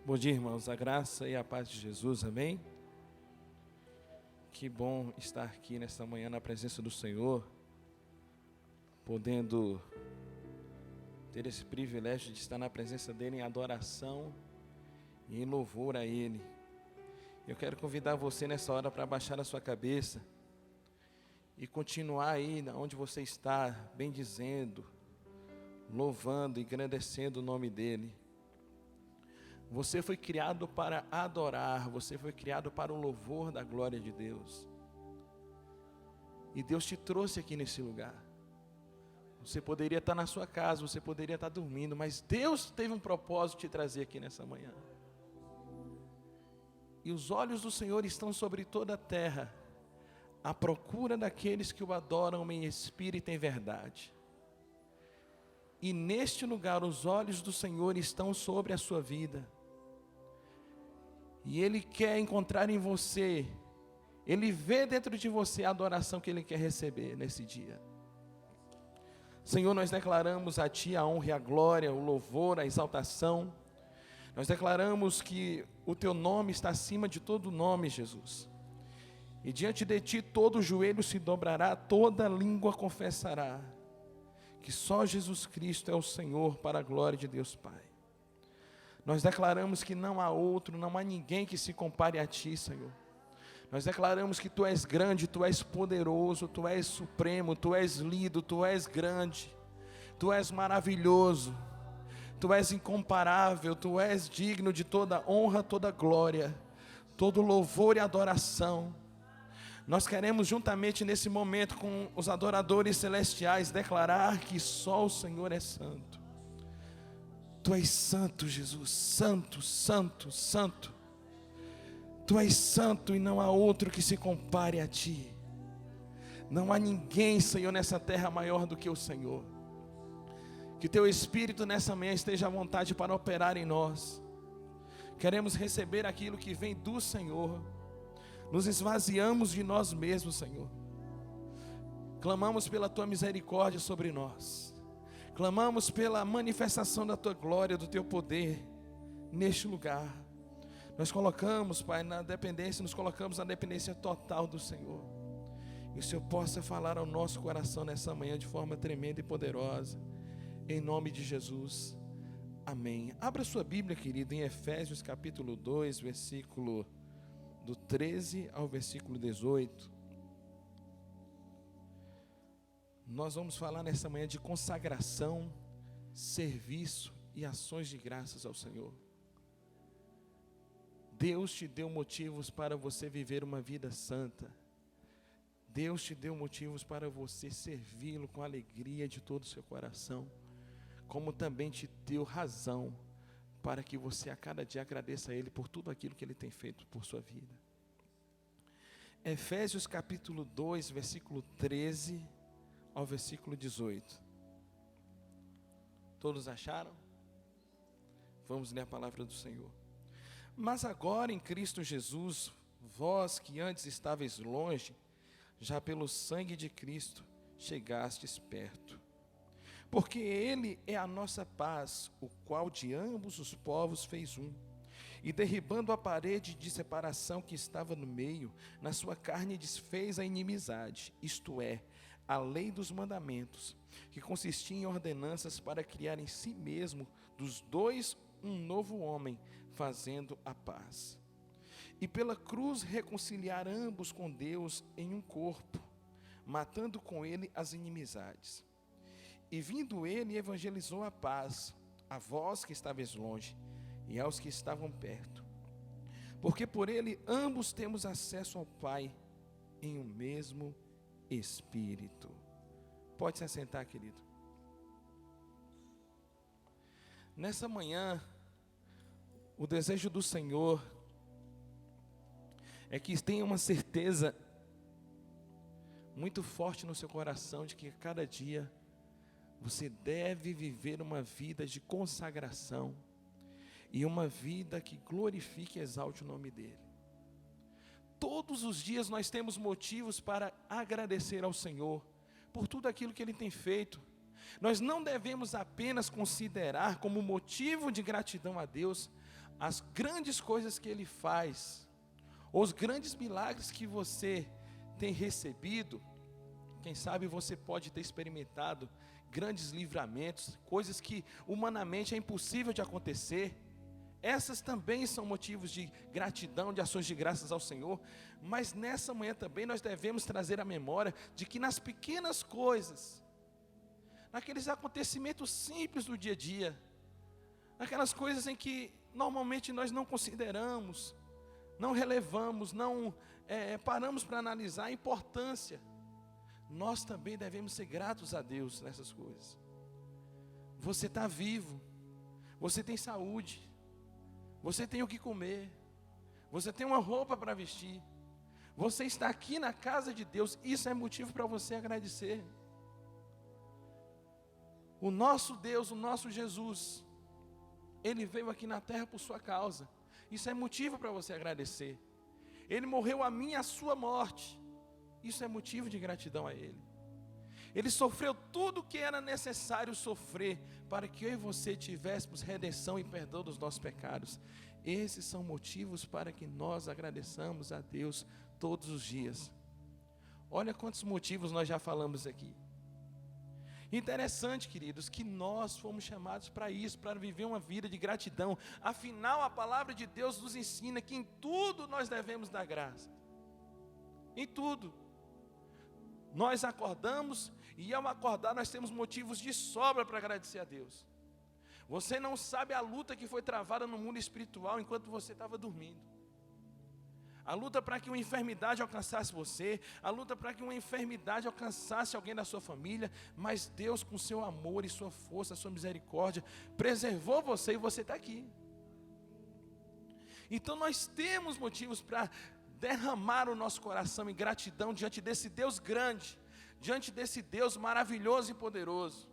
Bom dia, irmãos, a graça e a paz de Jesus, amém? Que bom estar aqui nesta manhã na presença do Senhor, podendo ter esse privilégio de estar na presença dEle em adoração e em louvor a Ele. Eu quero convidar você nessa hora para baixar a sua cabeça e continuar aí onde você está, bendizendo, louvando e engrandecendo o nome dEle. Você foi criado para adorar, você foi criado para o louvor da glória de Deus. E Deus te trouxe aqui nesse lugar. Você poderia estar na sua casa, você poderia estar dormindo, mas Deus teve um propósito de te trazer aqui nessa manhã. E os olhos do Senhor estão sobre toda a terra, à procura daqueles que o adoram em espírito e em verdade. E neste lugar os olhos do Senhor estão sobre a sua vida. E Ele quer encontrar em você, Ele vê dentro de você a adoração que Ele quer receber nesse dia. Senhor, nós declaramos a Ti a honra e a glória, o louvor, a exaltação. Nós declaramos que o Teu nome está acima de todo nome, Jesus. E diante de Ti todo joelho se dobrará, toda língua confessará que só Jesus Cristo é o Senhor, para a glória de Deus Pai. Nós declaramos que não há outro, não há ninguém que se compare a Ti, Senhor. Nós declaramos que Tu és grande, Tu és poderoso, Tu és supremo, Tu és lindo, Tu és grande, Tu és maravilhoso, Tu és incomparável, Tu és digno de toda honra, toda glória, todo louvor e adoração. Nós queremos juntamente nesse momento com os adoradores celestiais declarar que só o Senhor é santo. Tu és santo, Jesus, santo, santo, santo. Tu és santo e não há outro que se compare a Ti. Não há ninguém, Senhor, nessa terra maior do que o Senhor. Que Teu Espírito nessa manhã esteja à vontade para operar em nós. Queremos receber aquilo que vem do Senhor. Nos esvaziamos de nós mesmos, Senhor. Clamamos pela Tua misericórdia sobre nós. Clamamos pela manifestação da Tua glória, do Teu poder neste lugar. Nós colocamos, Pai, na dependência, nos colocamos na dependência total do Senhor. E o Senhor possa falar ao nosso coração nessa manhã de forma tremenda e poderosa. Em nome de Jesus. Amém. Abra sua Bíblia, querido, em Efésios capítulo 2, versículo do 13 ao versículo 18. Nós vamos falar nessa manhã de consagração, serviço e ações de graças ao Senhor. Deus te deu motivos para você viver uma vida santa. Deus te deu motivos para você servi-lo com alegria de todo o seu coração. Como também te deu razão para que você a cada dia agradeça a Ele por tudo aquilo que Ele tem feito por sua vida. Efésios capítulo 2, versículo 13 ao versículo 18. Todos acharam? Vamos ler a palavra do Senhor. Mas agora em Cristo Jesus, vós que antes estáveis longe, já pelo sangue de Cristo chegastes perto. Porque Ele é a nossa paz, o qual de ambos os povos fez um. E derribando a parede de separação que estava no meio, na sua carne desfez a inimizade, isto é, a lei dos mandamentos, que consistia em ordenanças para criar em si mesmo dos dois um novo homem, fazendo a paz. E pela cruz reconciliar ambos com Deus em um corpo, matando com ele as inimizades. E vindo ele, evangelizou a paz, a vós que estáveis longe, e aos que estavam perto. Porque por ele ambos temos acesso ao Pai, em um mesmo Espírito. Pode se assentar, querido. Nessa manhã, o desejo do Senhor é que tenha uma certeza muito forte no seu coração de que a cada dia você deve viver uma vida de consagração e uma vida que glorifique e exalte o nome dEle. Todos os dias nós temos motivos para agradecer ao Senhor por tudo aquilo que Ele tem feito. Nós não devemos apenas considerar como motivo de gratidão a Deus as grandes coisas que Ele faz, os grandes milagres que você tem recebido, quem sabe você pode ter experimentado grandes livramentos, coisas que humanamente é impossível de acontecer. Essas também são motivos de gratidão, de ações de graças ao Senhor. Mas nessa manhã também nós devemos trazer a memória de que nas pequenas coisas, naqueles acontecimentos simples do dia a dia, naquelas coisas em que normalmente nós não consideramos, não relevamos, não paramos para analisar a importância, nós também devemos ser gratos a Deus nessas coisas. Você está vivo, você tem saúde, você tem o que comer, você tem uma roupa para vestir, você está aqui na casa de Deus, isso é motivo para você agradecer. O nosso Deus, o nosso Jesus, Ele veio aqui na terra por sua causa, isso é motivo para você agradecer. Ele morreu a minha e a sua morte, isso é motivo de gratidão a Ele. Ele sofreu tudo o que era necessário sofrer para que eu e você tivéssemos redenção e perdão dos nossos pecados. Esses são motivos para que nós agradeçamos a Deus todos os dias. Olha quantos motivos nós já falamos aqui. Interessante, queridos, que nós fomos chamados para isso, para viver uma vida de gratidão. Afinal, a palavra de Deus nos ensina que em tudo nós devemos dar graça. Em tudo. Nós acordamos e ao acordar nós temos motivos de sobra para agradecer a Deus. Você não sabe a luta que foi travada no mundo espiritual enquanto você estava dormindo. A luta para que uma enfermidade alcançasse você, a luta para que uma enfermidade alcançasse alguém da sua família, mas Deus com seu amor e sua força, sua misericórdia, preservou você e você está aqui. Então nós temos motivos para derramar o nosso coração em gratidão diante desse Deus grande, diante desse Deus maravilhoso e poderoso.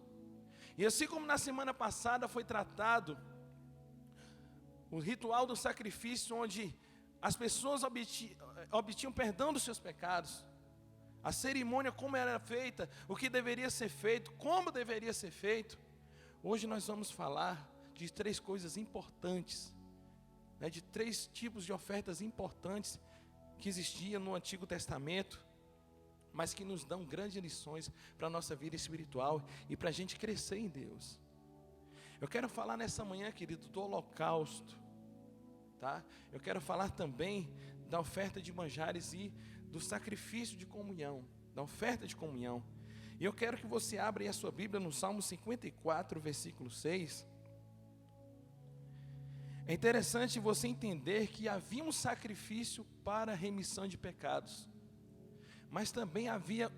E assim como na semana passada foi tratado o ritual do sacrifício, onde as pessoas obtinham perdão dos seus pecados, a cerimônia como era feita, o que deveria ser feito, como deveria ser feito. Hoje nós vamos falar de 3 coisas importantes, de 3 tipos de ofertas importantes que existiam no Antigo Testamento, mas que nos dão grandes lições para a nossa vida espiritual e para a gente crescer em Deus. Eu quero falar nessa manhã, querido, do holocausto, tá? Eu quero falar também da oferta de manjares e do sacrifício de comunhão, da oferta de comunhão. E eu quero que você abra aí a sua Bíblia no Salmo 54, versículo 6. É interessante você entender que havia um sacrifício para a remissão de pecados, mas também havia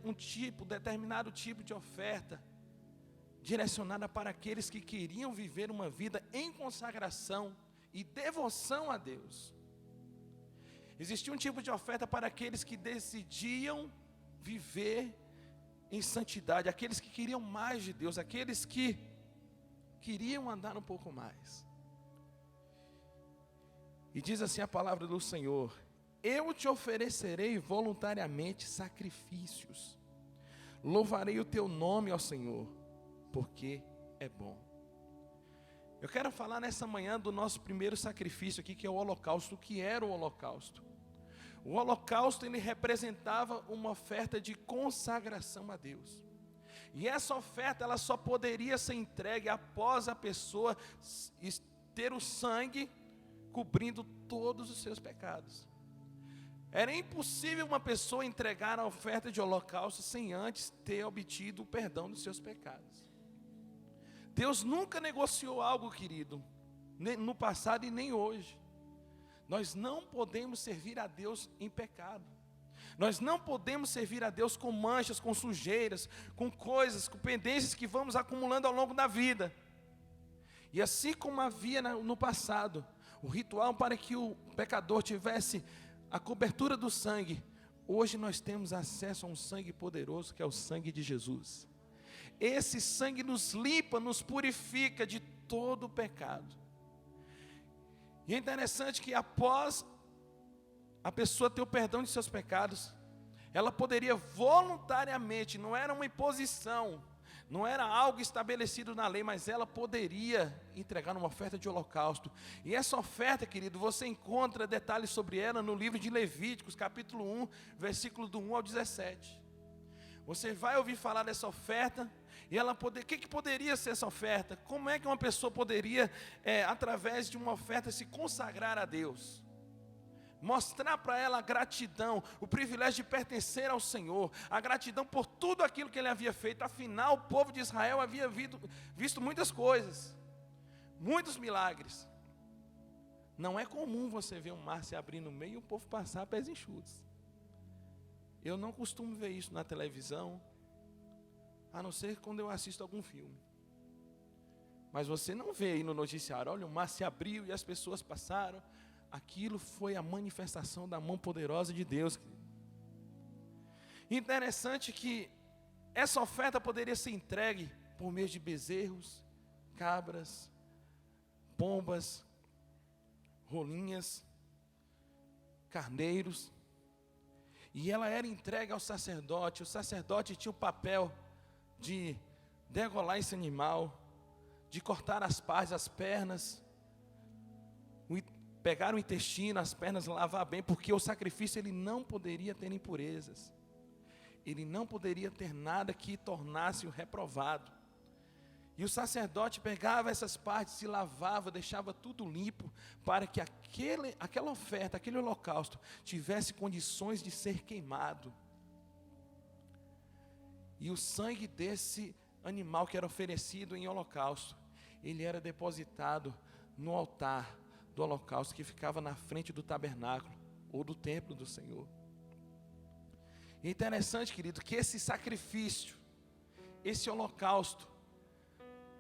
determinado tipo de oferta, direcionada para aqueles que queriam viver uma vida em consagração e devoção a Deus. Existia um tipo de oferta para aqueles que decidiam viver em santidade, aqueles que queriam mais de Deus, aqueles que queriam andar um pouco mais. E diz assim a palavra do Senhor: eu te oferecerei voluntariamente sacrifícios, louvarei o teu nome, ó Senhor, porque é bom. Eu quero falar nessa manhã do nosso primeiro sacrifício aqui, que é o holocausto. O que era o holocausto? O holocausto, ele representava uma oferta de consagração a Deus. E essa oferta, ela só poderia ser entregue após a pessoa ter o sangue cobrindo todos os seus pecados. Era impossível uma pessoa entregar a oferta de holocausto sem antes ter obtido o perdão dos seus pecados. Deus nunca negociou algo, querido, nem no passado e nem hoje. Nós não podemos servir a Deus em pecado. Nós não podemos servir a Deus com manchas, com sujeiras, com coisas, com pendências que vamos acumulando ao longo da vida. E assim como havia no passado, o ritual para que o pecador tivesse a cobertura do sangue, hoje nós temos acesso a um sangue poderoso, que é o sangue de Jesus. Esse sangue nos limpa, nos purifica de todo o pecado. E é interessante que após a pessoa ter o perdão de seus pecados, ela poderia voluntariamente, não era uma imposição, Não era algo estabelecido na lei, mas ela poderia entregar uma oferta de holocausto. E essa oferta, querido, você encontra detalhes sobre ela no livro de Levíticos, capítulo 1, versículo do 1 ao 17. Você vai ouvir falar dessa oferta, e ela o que poderia ser essa oferta? Como é que uma pessoa poderia, através de uma oferta, se consagrar a Deus? Mostrar para ela a gratidão, o privilégio de pertencer ao Senhor, a gratidão por tudo aquilo que Ele havia feito. Afinal, o povo de Israel havia visto muitas coisas, muitos milagres. Não é comum você ver um mar se abrir no meio e o povo passar a pés enxutos. Eu não costumo ver isso na televisão, a não ser quando eu assisto algum filme. Mas você não vê aí no noticiário, olha, o mar se abriu e as pessoas passaram. Aquilo foi a manifestação da mão poderosa de Deus. Interessante que essa oferta poderia ser entregue por meio de bezerros, cabras, pombas, rolinhas, carneiros. E ela era entregue ao sacerdote. O sacerdote tinha o papel de degolar esse animal, de cortar as partes, as pernas, pegar o intestino, as pernas, lavar bem, porque o sacrifício ele não poderia ter impurezas. Ele não poderia ter nada que tornasse-o reprovado. E o sacerdote pegava essas partes, se lavava, deixava tudo limpo, para que aquela oferta, aquele holocausto, tivesse condições de ser queimado. E o sangue desse animal que era oferecido em holocausto, ele era depositado no altar do holocausto que ficava na frente do tabernáculo, ou do templo do Senhor. E é interessante, querido, que esse sacrifício, esse holocausto,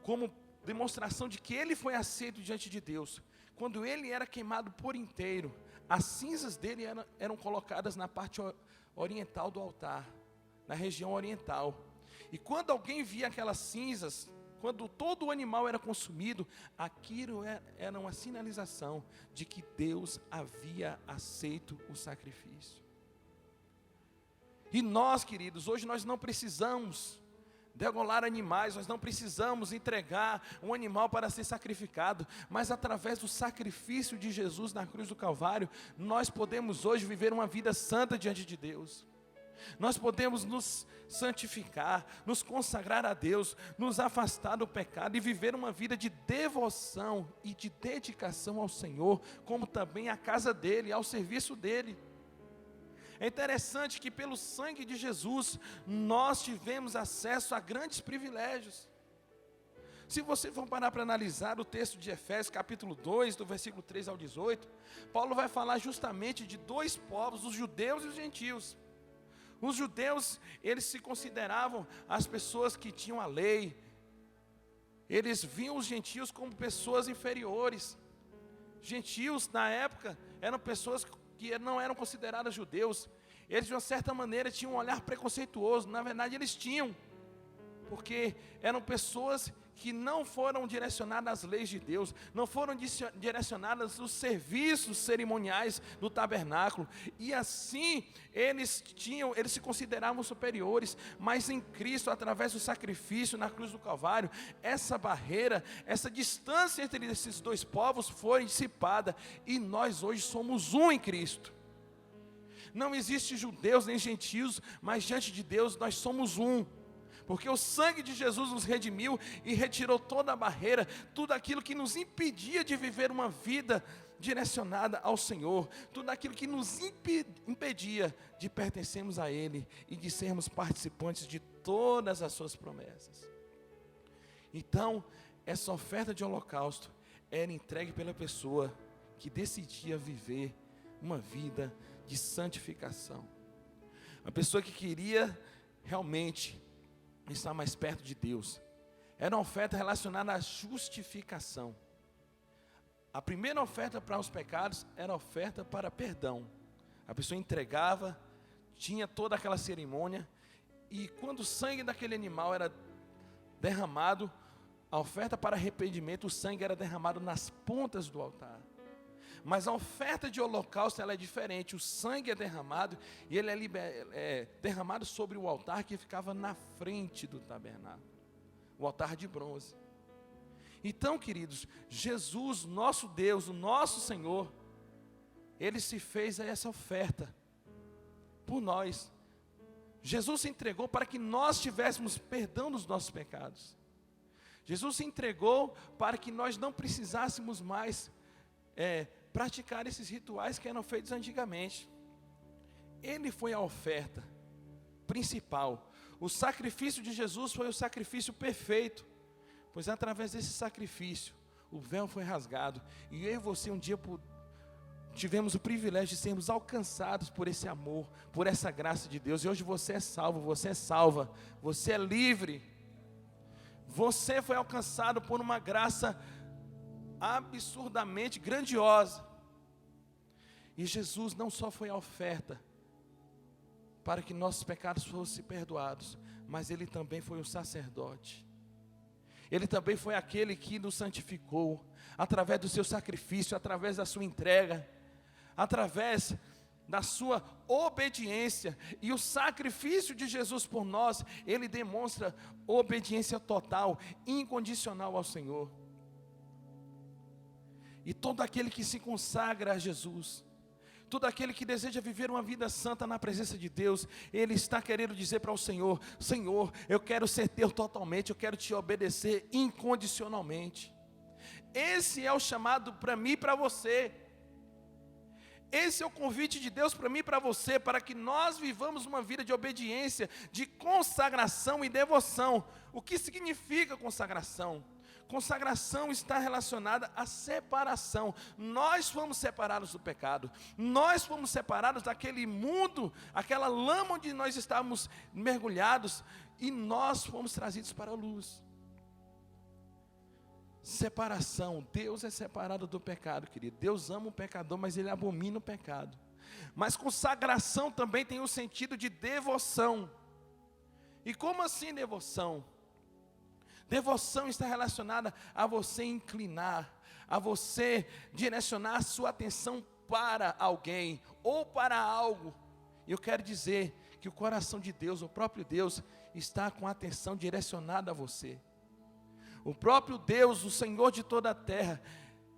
como demonstração de que ele foi aceito diante de Deus, quando ele era queimado por inteiro, as cinzas dele eram colocadas na parte oriental do altar, na região oriental. E quando alguém via aquelas cinzas, quando todo o animal era consumido, aquilo era uma sinalização de que Deus havia aceito o sacrifício. E nós, queridos, hoje nós não precisamos degolar animais, nós não precisamos entregar um animal para ser sacrificado, mas através do sacrifício de Jesus na cruz do Calvário, nós podemos hoje viver uma vida santa diante de Deus. Nós podemos nos santificar, nos consagrar a Deus, nos afastar do pecado e viver uma vida de devoção e de dedicação ao Senhor, como também à casa dEle, ao serviço dEle. É interessante que pelo sangue de Jesus, nós tivemos acesso a grandes privilégios. Se você for parar para analisar o texto de Efésios, capítulo 2, do versículo 3 ao 18, Paulo vai falar justamente de dois povos, os judeus e os gentios. Os judeus, eles se consideravam as pessoas que tinham a lei. Eles viam os gentios como pessoas inferiores. Gentios, na época, eram pessoas que não eram consideradas judeus. Eles, de uma certa maneira, tinham um olhar preconceituoso. Na verdade, eles tinham, porque eram pessoas que não foram direcionadas às leis de Deus, não foram direcionadas aos serviços cerimoniais do tabernáculo, e assim eles se consideravam superiores, mas em Cristo, através do sacrifício na cruz do Calvário, essa barreira, essa distância entre esses dois povos foi dissipada, e nós hoje somos um em Cristo. Não existe judeus nem gentios, mas diante de Deus nós somos um. Porque o sangue de Jesus nos redimiu e retirou toda a barreira, tudo aquilo que nos impedia de viver uma vida direcionada ao Senhor, tudo aquilo que nos impedia de pertencermos a Ele e de sermos participantes de todas as suas promessas. Então, essa oferta de holocausto era entregue pela pessoa que decidia viver uma vida de santificação. A pessoa que queria realmente estar mais perto de Deus. Era uma oferta relacionada à justificação. A primeira oferta para os pecados era a oferta para perdão. A pessoa entregava, tinha toda aquela cerimônia, e quando o sangue daquele animal era derramado, a oferta para arrependimento, o sangue era derramado nas pontas do altar. Mas a oferta de holocausto ela é diferente. O sangue é derramado e ele é derramado sobre o altar que ficava na frente do tabernáculo. o altar de bronze. Então, queridos, Jesus, nosso Deus, o nosso Senhor, Ele se fez a essa oferta por nós. Jesus se entregou para que nós tivéssemos perdão dos nossos pecados. Jesus se entregou para que nós não precisássemos mais praticar esses rituais que eram feitos antigamente. Ele foi a oferta principal. O sacrifício de Jesus foi o sacrifício perfeito, pois através desse sacrifício o véu foi rasgado, e eu e você um dia tivemos o privilégio de sermos alcançados por esse amor, por essa graça de Deus, e hoje você é salvo, você é salva, você é livre. Você foi alcançado por uma graça absurdamente grandiosa. E Jesus não só foi a oferta para que nossos pecados fossem perdoados, mas Ele também foi o sacerdote. Ele também foi aquele que nos santificou, através do seu sacrifício, através da sua entrega, através da sua obediência. E o sacrifício de Jesus por nós, Ele demonstra obediência total, incondicional ao Senhor. E todo aquele que se consagra a Jesus, todo aquele que deseja viver uma vida santa na presença de Deus, ele está querendo dizer para o Senhor: Senhor, eu quero ser teu totalmente, eu quero te obedecer incondicionalmente. Esse é o chamado para mim e para você. Esse é o convite de Deus para mim e para você, para que nós vivamos uma vida de obediência, de consagração e devoção. O que significa consagração? Consagração está relacionada à separação. Nós fomos separados do pecado, nós fomos separados daquele mundo, aquela lama onde nós estávamos mergulhados, e nós fomos trazidos para a luz. Separação, Deus é separado do pecado, querido. Deus ama o pecador, mas Ele abomina o pecado. Mas consagração também tem o sentido de devoção. E como assim devoção? Devoção está relacionada a você inclinar, a você direcionar a sua atenção para alguém ou para algo. E eu quero dizer que o coração de Deus, o próprio Deus, está com a atenção direcionada a você. O próprio Deus, o Senhor de toda a terra,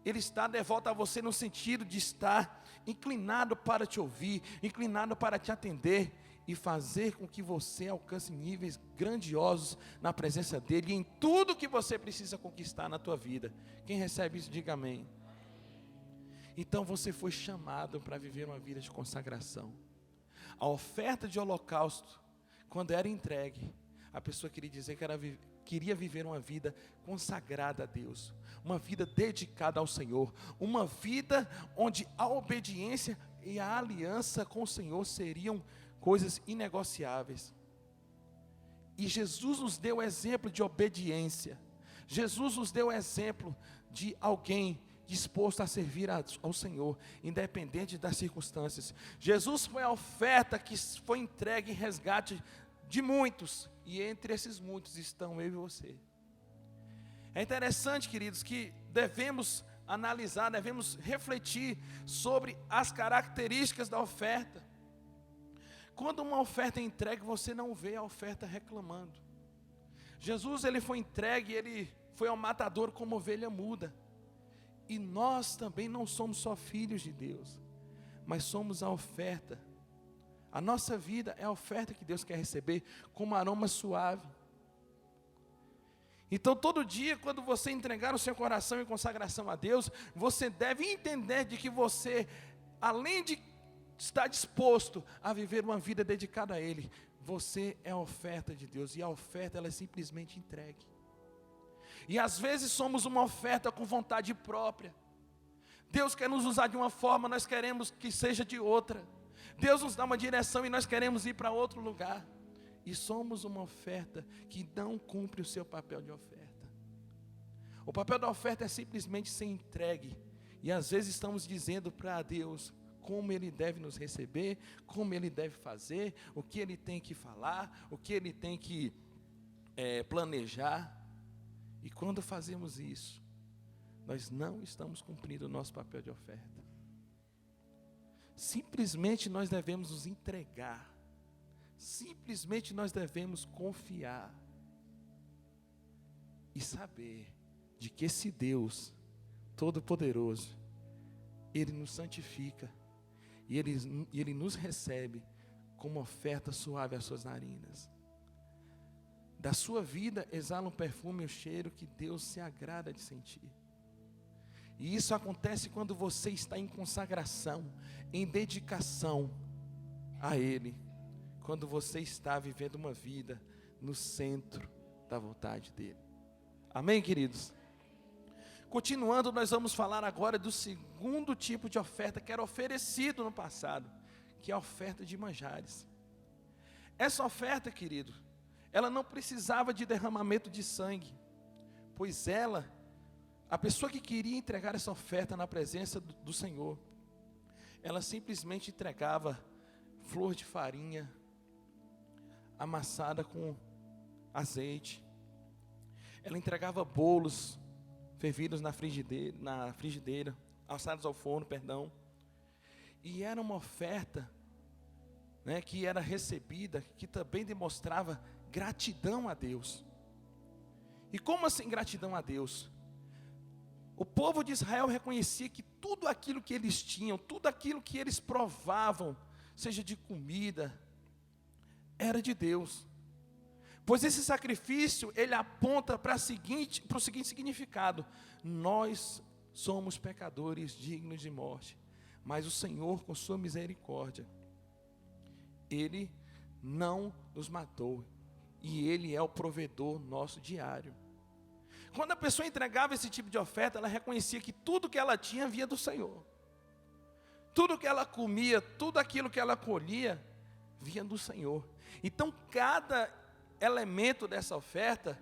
Ele está de volta a você no sentido de estar inclinado para te ouvir, inclinado para te atender e fazer com que você alcance níveis grandiosos na presença dEle e em tudo que você precisa conquistar na tua vida. Quem recebe isso, diga amém. Então você foi chamado para viver uma vida de consagração. A oferta de holocausto, quando era entregue, a pessoa queria dizer que queria viver uma vida consagrada a Deus, uma vida dedicada ao Senhor, uma vida onde a obediência e a aliança com o Senhor seriam coisas inegociáveis. E Jesus nos deu exemplo de obediência. Jesus nos deu exemplo de alguém disposto a servir ao Senhor, independente das circunstâncias. Jesus foi a oferta que foi entregue em resgate de muitos, e entre esses muitos estão eu e você. É interessante, queridos, que devemos analisar, devemos refletir sobre as características da oferta. Quando uma oferta é entregue, você não vê a oferta reclamando. Jesus, Ele foi entregue, Ele foi ao matador como ovelha muda. E nós também não somos só filhos de Deus, mas somos a oferta. A nossa vida é a oferta que Deus quer receber como aroma suave. Então todo dia, quando você entregar o seu coração em consagração a Deus, você deve entender de que você, além de estar disposto a viver uma vida dedicada a Ele, você é a oferta de Deus, e a oferta ela é simplesmente entregue. E às vezes somos uma oferta com vontade própria. Deus quer nos usar de uma forma, nós queremos que seja de outra. Deus nos dá uma direção e nós queremos ir para outro lugar. E somos uma oferta que não cumpre o seu papel de oferta. O papel da oferta é simplesmente ser entregue. E às vezes estamos dizendo para Deus como Ele deve nos receber, como Ele deve fazer, o que Ele tem que falar, o que Ele tem que planejar. E quando fazemos isso, nós não estamos cumprindo o nosso papel de oferta. Simplesmente nós devemos nos entregar. Simplesmente nós devemos confiar. e saber de que esse Deus Todo-Poderoso, Ele nos santifica e Ele nos recebe como oferta suave às suas narinas. Da sua vida exala um perfume e um cheiro que Deus se agrada de sentir. E isso acontece quando você está em consagração, em dedicação a Ele, quando você está vivendo uma vida no centro da vontade dEle. Amém, queridos? Continuando, nós vamos falar agora do segundo tipo de oferta que era oferecido no passado, que é a oferta de manjares. Essa oferta, querido, ela não precisava de derramamento de sangue, pois a pessoa que queria entregar essa oferta na presença do Senhor, ela simplesmente entregava flor de farinha, amassada com azeite, ela entregava bolos fervidos na frigideira, assados ao forno, e era uma oferta, que era recebida, que também demonstrava gratidão a Deus. E como assim gratidão a Deus? O povo de Israel reconhecia que tudo aquilo que eles tinham, tudo aquilo que eles provavam, seja de comida, era de Deus. Pois esse sacrifício, ele aponta para o seguinte significado: nós somos pecadores dignos de morte, mas o Senhor, com sua misericórdia, Ele não nos matou, e Ele é o provedor nosso diário. Quando a pessoa entregava esse tipo de oferta, ela reconhecia que tudo que ela tinha vinha do Senhor. Tudo que ela comia, tudo aquilo que ela colhia, vinha do Senhor. Então, cada elemento dessa oferta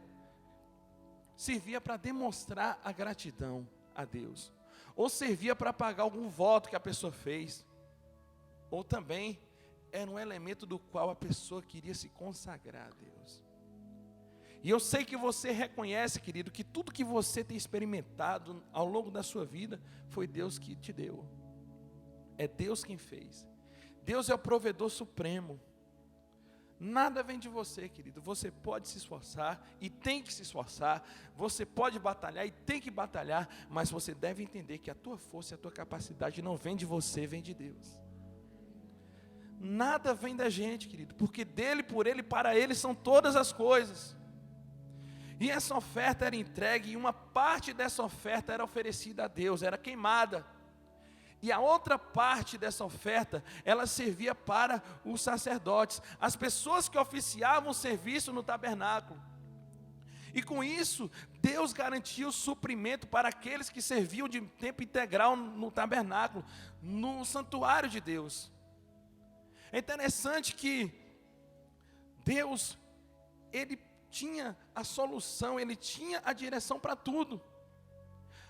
servia para demonstrar a gratidão a Deus, ou servia para pagar algum voto que a pessoa fez, ou também era um elemento do qual a pessoa queria se consagrar a Deus. E eu sei que você reconhece, querido, que tudo que você tem experimentado ao longo da sua vida foi Deus que te deu. É Deus quem fez. Deus é o provedor supremo. Nada vem de você, querido. Você pode se esforçar e tem que se esforçar. Você pode batalhar e tem que batalhar, mas você deve entender que a tua força e a tua capacidade não vem de você, vem de Deus. Nada vem da gente, querido, porque dele, por ele, para ele são todas as coisas. E essa oferta era entregue, e uma parte dessa oferta era oferecida a Deus, era queimada. E a outra parte dessa oferta, ela servia para os sacerdotes, as pessoas que oficiavam o serviço no tabernáculo. E com isso, Deus garantia o suprimento para aqueles que serviam de tempo integral no tabernáculo, no santuário de Deus. É interessante que Deus, Ele tinha a solução, Ele tinha a direção para tudo.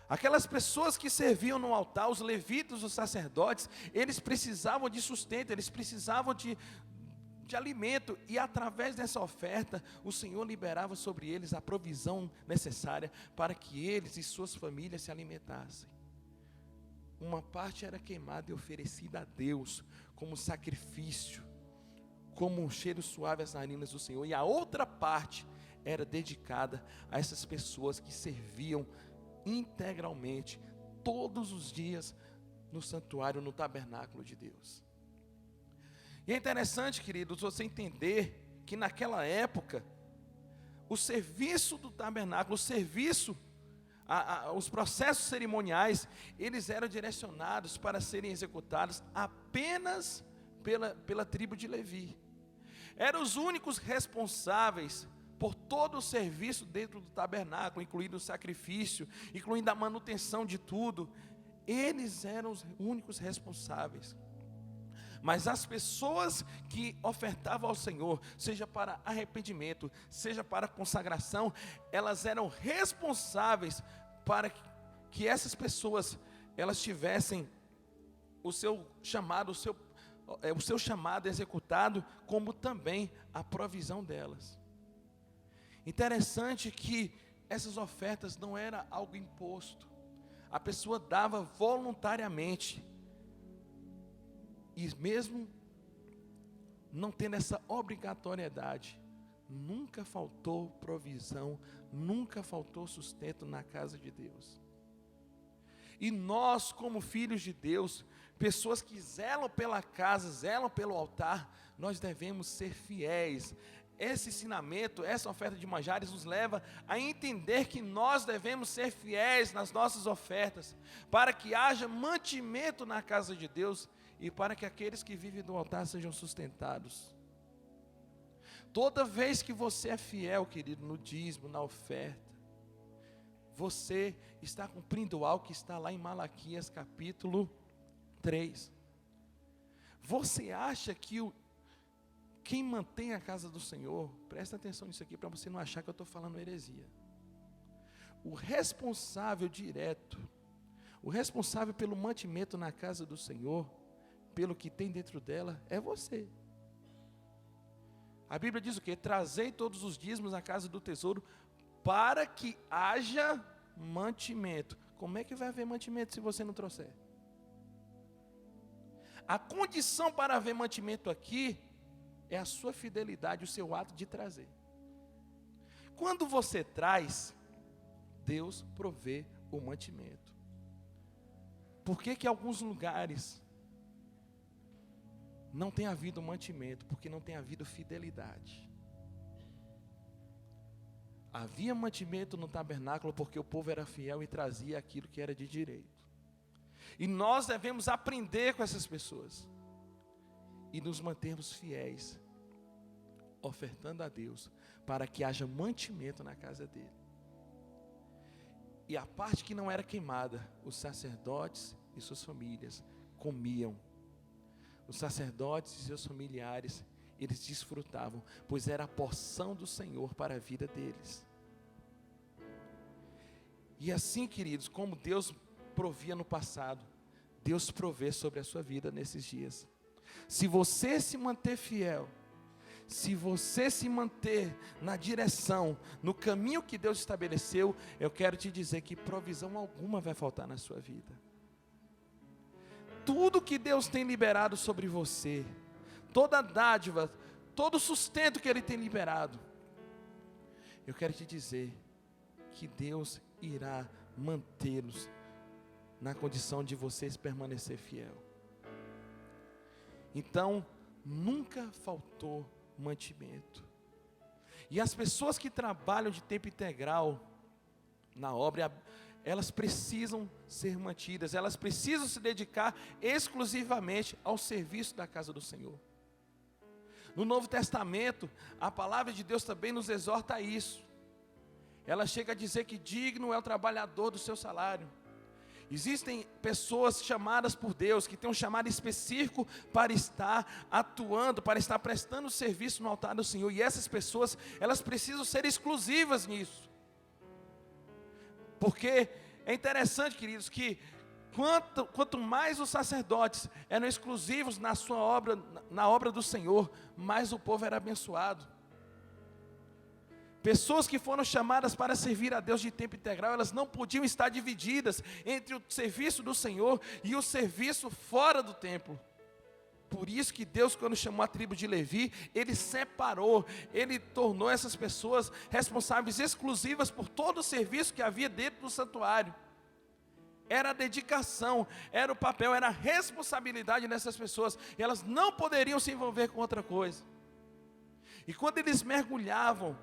Aquelas pessoas que serviam no altar, os levitas, os sacerdotes, eles precisavam de sustento, eles precisavam de alimento, e através dessa oferta, o Senhor liberava sobre eles a provisão necessária para que eles e suas famílias se alimentassem. Uma parte era queimada e oferecida a Deus como sacrifício, como um cheiro suave às narinas do Senhor, e a outra parte era dedicada a essas pessoas que serviam integralmente, todos os dias, no santuário, no tabernáculo de Deus. E é interessante, queridos, você entender que naquela época, o serviço do tabernáculo, os processos cerimoniais, eles eram direcionados para serem executados apenas pela tribo de Levi. Eram os únicos responsáveis por todo o serviço dentro do tabernáculo, incluindo o sacrifício, incluindo a manutenção de tudo. Eles eram os únicos responsáveis. Mas as pessoas que ofertavam ao Senhor, seja para arrependimento, seja para consagração, elas eram responsáveis para que essas pessoas, elas tivessem o seu chamado executado, como também a provisão delas. Interessante que essas ofertas não era algo imposto, a pessoa dava voluntariamente, e mesmo não tendo essa obrigatoriedade, nunca faltou provisão, nunca faltou sustento na casa de Deus. E nós, como filhos de Deus, pessoas que zelam pela casa, zelam pelo altar, nós devemos ser fiéis. Esse ensinamento, essa oferta de manjares nos leva a entender que nós devemos ser fiéis nas nossas ofertas, para que haja mantimento na casa de Deus e para que aqueles que vivem do altar sejam sustentados. Toda vez que você é fiel, querido, no dízimo, na oferta, você está cumprindo algo que está lá em Malaquias capítulo 3. Você acha que quem mantém a casa do Senhor, presta atenção nisso aqui para você não achar que eu estou falando heresia. O responsável direto, o responsável pelo mantimento na casa do Senhor, pelo que tem dentro dela, é você. A Bíblia diz o quê? Trazei todos os dízimos à casa do tesouro, para que haja mantimento. Como é que vai haver mantimento se você não trouxer? A condição para haver mantimento aqui é a sua fidelidade, o seu ato de trazer. Quando você traz, Deus provê o mantimento. Por que alguns lugares não tem havido mantimento? Porque não tem havido fidelidade. Havia mantimento no tabernáculo porque o povo era fiel e trazia aquilo que era de direito. E nós devemos aprender com essas pessoas e nos mantermos fiéis, ofertando a Deus, para que haja mantimento na casa dele. E a parte que não era queimada, os sacerdotes e suas famílias comiam. Os sacerdotes e seus familiares, eles desfrutavam, pois era a porção do Senhor para a vida deles. E assim, queridos, como Deus provia no passado, Deus provê sobre a sua vida nesses dias. Se você se manter fiel, se você se manter na direção, no caminho que Deus estabeleceu, eu quero te dizer que provisão alguma vai faltar na sua vida. Tudo que Deus tem liberado sobre você, toda dádiva, todo sustento que Ele tem liberado, eu quero te dizer que Deus irá mantê-los na condição de vocês permanecer fiel. Então, nunca faltou mantimento. E as pessoas que trabalham de tempo integral na obra, elas precisam ser mantidas, elas precisam se dedicar exclusivamente ao serviço da casa do Senhor. No Novo Testamento, a palavra de Deus também nos exorta a isso. Ela chega a dizer que digno é o trabalhador do seu salário. Existem pessoas chamadas por Deus, que têm um chamado específico para estar atuando, para estar prestando serviço no altar do Senhor. E essas pessoas, elas precisam ser exclusivas nisso. Porque é interessante, queridos, que quanto mais os sacerdotes eram exclusivos na sua obra, na obra do Senhor, mais o povo era abençoado. Pessoas que foram chamadas para servir a Deus de tempo integral, elas não podiam estar divididas entre o serviço do Senhor e o serviço fora do templo. Por isso que Deus, quando chamou a tribo de Levi, Ele separou, Ele tornou essas pessoas responsáveis exclusivas por todo o serviço que havia dentro do santuário. Era a dedicação, era o papel, era a responsabilidade dessas pessoas, e elas não poderiam se envolver com outra coisa. E quando eles mergulhavam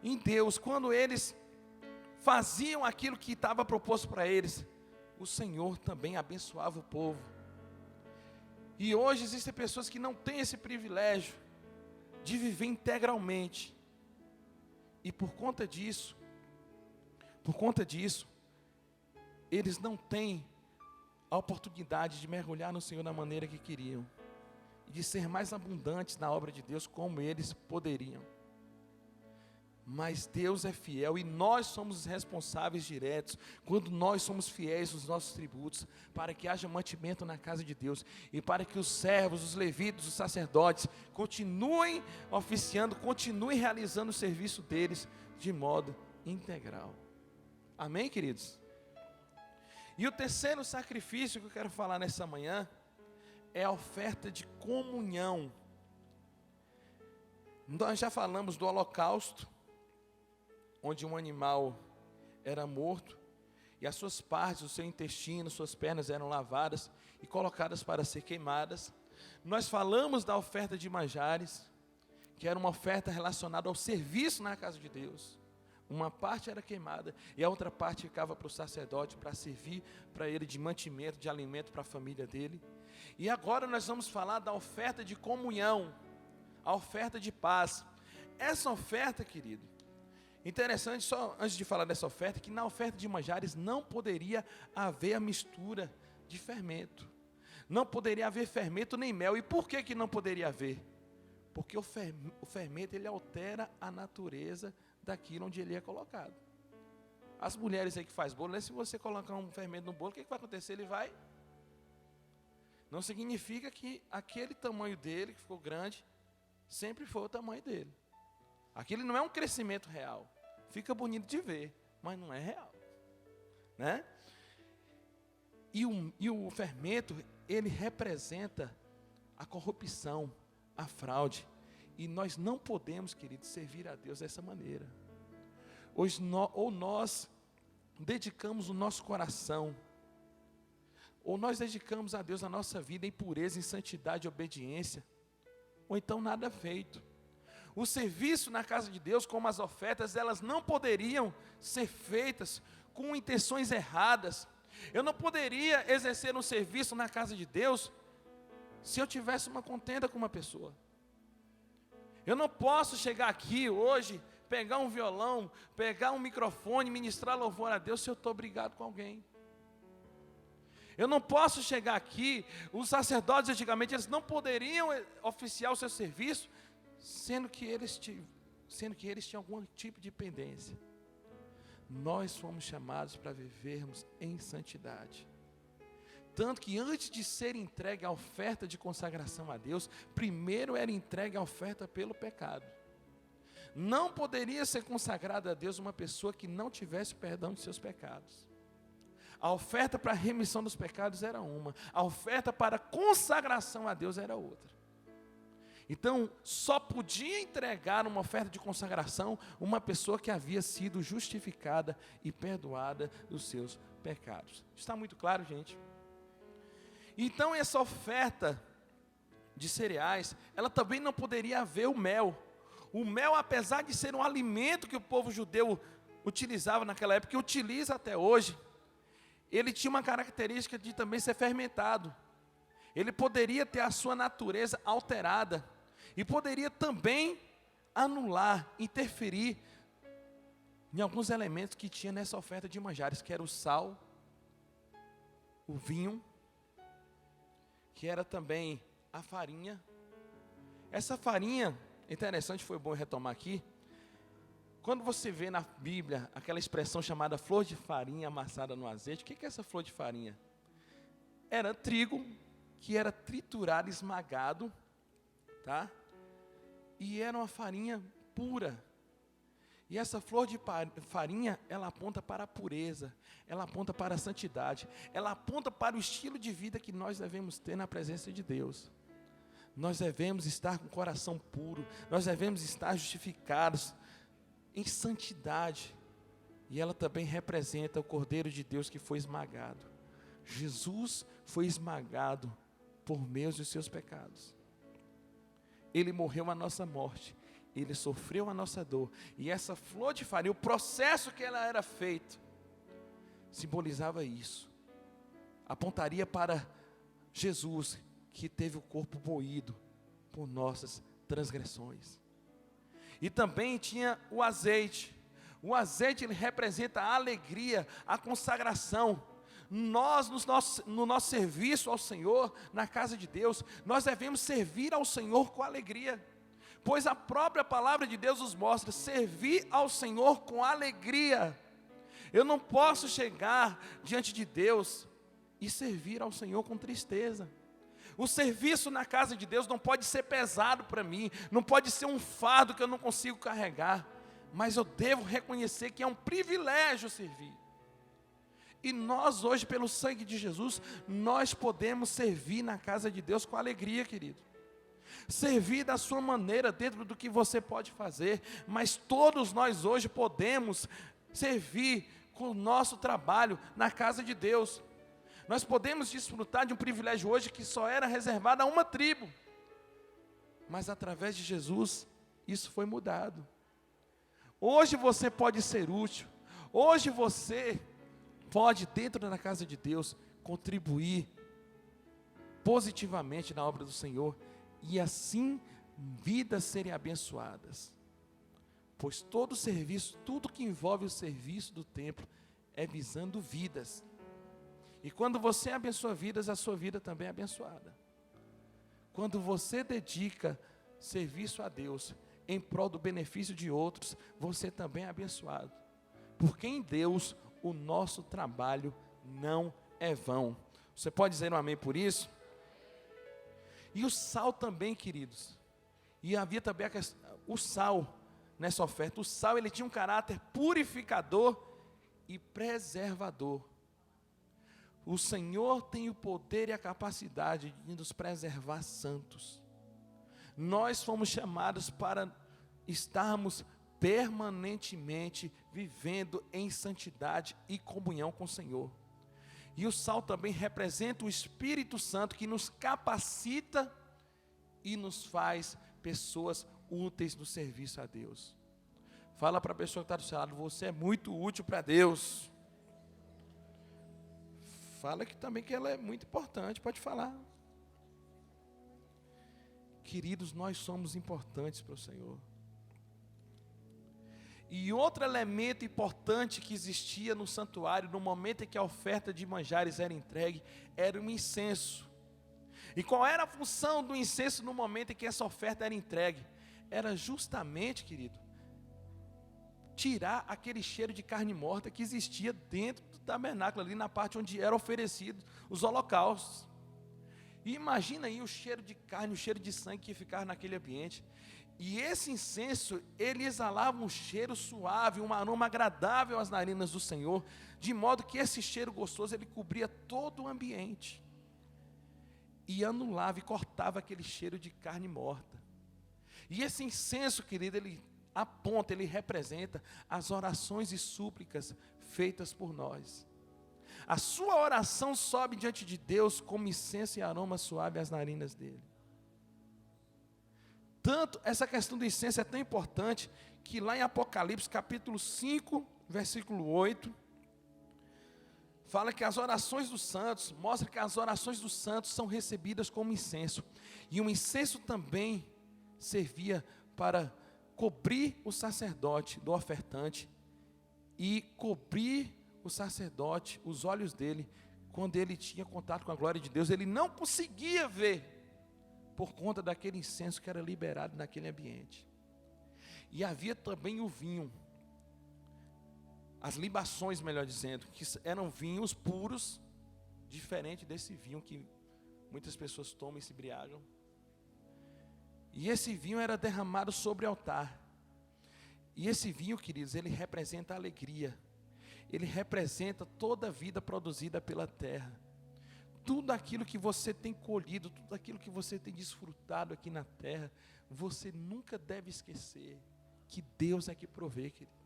em Deus, quando eles faziam aquilo que estava proposto para eles, o Senhor também abençoava o povo. E hoje existem pessoas que não têm esse privilégio de viver integralmente, e por conta disso, eles não têm a oportunidade de mergulhar no Senhor da maneira que queriam, e de ser mais abundantes na obra de Deus como eles poderiam. Mas Deus é fiel e nós somos os responsáveis diretos, quando nós somos fiéis nos nossos tributos, para que haja mantimento na casa de Deus, e para que os servos, os levitas, os sacerdotes, continuem oficiando, continuem realizando o serviço deles de modo integral. Amém, queridos? E o terceiro sacrifício que eu quero falar nessa manhã, é a oferta de comunhão. Nós já falamos do holocausto, onde um animal era morto, e as suas partes, o seu intestino, suas pernas eram lavadas e colocadas para ser queimadas. Nós falamos da oferta de manjares, que era uma oferta relacionada ao serviço na casa de Deus. Uma parte era queimada e a outra parte ficava para o sacerdote, para servir para ele de mantimento, de alimento para a família dele. E agora nós vamos falar da oferta de comunhão, a oferta de paz. Essa oferta, querido, interessante, só antes de falar dessa oferta, que na oferta de manjares não poderia haver a mistura de fermento. Não poderia haver fermento nem mel. E por que não poderia haver? Porque o fermento, ele altera a natureza daquilo onde ele é colocado. As mulheres aí que fazem bolo, né, se você colocar um fermento no bolo, o que vai acontecer? Ele vai... Não significa que aquele tamanho dele, que ficou grande, sempre foi o tamanho dele. Aquilo não é um crescimento real. Fica bonito de ver, mas não é real, né? E o fermento, ele representa a corrupção, a fraude. E nós não podemos, queridos, servir a Deus dessa maneira. Ou nós dedicamos o nosso coração, ou nós dedicamos a Deus a nossa vida em pureza, em santidade e obediência, ou então nada feito. O serviço na casa de Deus, como as ofertas, elas não poderiam ser feitas com intenções erradas. Eu não poderia exercer um serviço na casa de Deus se eu tivesse uma contenda com uma pessoa. Eu não posso chegar aqui hoje, pegar um violão, pegar um microfone, ministrar louvor a Deus se eu estou brigado com alguém. Eu não posso chegar aqui, os sacerdotes antigamente, eles não poderiam oficiar o seu serviço, sendo que eles tinham algum tipo de pendência. Nós fomos chamados para vivermos em santidade. Tanto que antes de ser entregue a oferta de consagração a Deus, primeiro era entregue a oferta pelo pecado. Não poderia ser consagrada a Deus uma pessoa que não tivesse perdão de seus pecados. A oferta para a remissão dos pecados era uma, a oferta para a consagração a Deus era outra. Então, só podia entregar uma oferta de consagração uma pessoa que havia sido justificada e perdoada dos seus pecados. Está muito claro, gente? Então, essa oferta de cereais, ela também não poderia haver o mel. O mel, apesar de ser um alimento que o povo judeu utilizava naquela época, e utiliza até hoje, ele tinha uma característica de também ser fermentado. Ele poderia ter a sua natureza alterada. E poderia também anular, interferir em alguns elementos que tinha nessa oferta de manjares, que era o sal, o vinho, que era também a farinha. Essa farinha, interessante, foi bom retomar aqui. Quando você vê na Bíblia aquela expressão chamada flor de farinha amassada no azeite, o que é essa flor de farinha? Era trigo que era triturado, esmagado, tá? E era uma farinha pura. E essa flor de farinha, ela aponta para a pureza, ela aponta para a santidade, ela aponta para o estilo de vida que nós devemos ter na presença de Deus. Nós devemos estar com o coração puro, nós devemos estar justificados em santidade. E ela também representa o Cordeiro de Deus que foi esmagado. Jesus foi esmagado por meus e os seus pecados. Ele morreu a nossa morte, Ele sofreu a nossa dor, e essa flor de farinha, o processo que ela era feito, simbolizava isso, apontaria para Jesus, que teve o corpo moído por nossas transgressões. E também tinha o azeite. O azeite, ele representa a alegria, a consagração. Nós, no nosso serviço ao Senhor, na casa de Deus, nós devemos servir ao Senhor com alegria, pois a própria palavra de Deus nos mostra, servir ao Senhor com alegria. Eu não posso chegar diante de Deus e servir ao Senhor com tristeza. O serviço na casa de Deus não pode ser pesado para mim, não pode ser um fardo que eu não consigo carregar, mas eu devo reconhecer que é um privilégio servir. E nós hoje, pelo sangue de Jesus, nós podemos servir na casa de Deus com alegria, querido. servir da sua maneira, dentro do que você pode fazer, mas todos nós hoje podemos servir com o nosso trabalho na casa de Deus. Nós podemos desfrutar de um privilégio hoje que só era reservado a uma tribo, mas através de Jesus, isso foi mudado. Hoje você pode ser útil, hoje você pode, dentro da casa de Deus, contribuir positivamente na obra do Senhor, e assim vidas serem abençoadas, pois todo serviço, tudo que envolve o serviço do templo, é visando vidas, e quando você abençoa vidas, a sua vida também é abençoada. Quando você dedica serviço a Deus, em prol do benefício de outros, você também é abençoado, porque em Deus, o nosso trabalho não é vão. Você pode dizer um amém por isso? E o sal também, queridos, e havia também o sal nessa oferta. O sal, ele tinha um caráter purificador e preservador. O Senhor tem o poder e a capacidade de nos preservar santos. Nós fomos chamados para estarmos permanentemente vivendo em santidade e comunhão com o Senhor. E o sal também representa o Espírito Santo, que nos capacita e nos faz pessoas úteis no serviço a Deus. Fala para a pessoa que está do seu lado: você é muito útil para Deus. Fala que também que ela é muito importante, pode falar. Queridos, nós somos importantes para o Senhor. E outro elemento importante que existia no santuário, no momento em que a oferta de manjares era entregue, era o incenso. E qual era a função do incenso no momento em que essa oferta era entregue? Era justamente, querido, tirar aquele cheiro de carne morta que existia dentro do tabernáculo, ali na parte onde eram oferecidos os holocaustos. E imagina aí o cheiro de carne, o cheiro de sangue que ficava naquele ambiente. E esse incenso, ele exalava um cheiro suave, um aroma agradável às narinas do Senhor, de modo que esse cheiro gostoso, ele cobria todo o ambiente, e anulava e cortava aquele cheiro de carne morta. E esse incenso, querido, ele aponta, ele representa as orações e súplicas feitas por nós. A sua oração sobe diante de Deus como incenso e aroma suave às narinas dele. Tanto, essa questão do incenso é tão importante, que lá em Apocalipse capítulo 5, versículo 8, fala que as orações dos santos, mostra que as orações dos santos são recebidas como incenso, e o incenso também servia para cobrir o sacerdote do ofertante, e cobrir o sacerdote, os olhos dele, quando ele tinha contato com a glória de Deus, ele não conseguia ver, por conta daquele incenso que era liberado naquele ambiente. E havia também o vinho, as libações, melhor dizendo, que eram vinhos puros, diferente desse vinho que muitas pessoas tomam e se embriagam. E esse vinho era derramado sobre o altar. E esse vinho, queridos, ele representa a alegria, ele representa toda a vida produzida pela terra. Tudo aquilo que você tem colhido, tudo aquilo que você tem desfrutado aqui na terra, você nunca deve esquecer que Deus é que provê, querido.